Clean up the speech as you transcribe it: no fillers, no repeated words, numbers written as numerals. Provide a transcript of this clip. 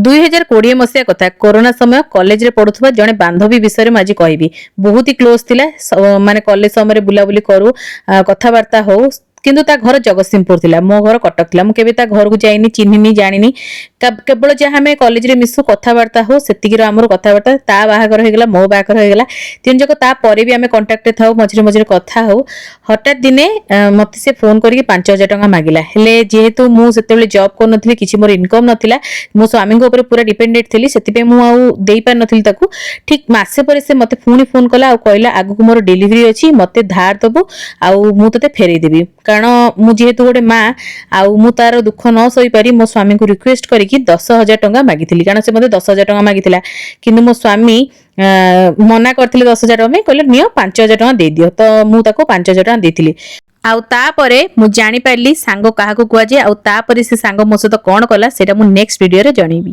2020 मसीहा कथा कोरोना समय कॉलेज रे पढ़ुवा जड़े बांधवी विषय में आज कहबी बहुत ही क्लोज थिला माने कॉलेज समय बुलाबुली करू कथबार्ता हो किंतु ता घर जगतसिंहपुर थिला मो घर कटक थिला मु केबे ता घर को जाइनी चिन्हिनी जानिनी केवल जहाँ हमें कॉलेज रे मिसु कथबार्ता हो सेतिकी आमर कथबार्ता ता बाहागर हो गला मो बाहागर हो गला तीन जक ता परे भी आमे कांटेक्ट थाउ मझिरे मझिरे कथा हो हठात दिने मते से फोन करके 5000 टका मागिला हेले जेहेतु मु सेतेबेले जॉब कर नथिले किछि मोर इनकम नथिला मो स्वामी को ऊपर पूरा डिपेंडेंट थिली सेतिबे मु आउ देई पार नथिली ताकू ठीक मासे परे से मते पुणी फोन कला आ कहला आगु को मोर डिलीवरी अछि मते धार दबो आ मु तते फेरै देबी कारण मु जेहेतु गोटे माँ आउ मु तार दुख न सही पारी मो स्वामी को रिक्वेस्ट करिकि 10,000 टका मागिथिली कारण से मते 10,000 टका मागिथिला किंतु मो स्वामी मना करथिले 10,000 टका में कहले नियो 5,000 टका दे दियो तो मु ताको 5,000 टका देथिली आउ तापरे मु जानि पारली सांगो काहाको कुआ जे आउ तापरे से सांगो मो सहित कोन कला सेटा मु नेक्स्ट वीडियो रे जणीबी।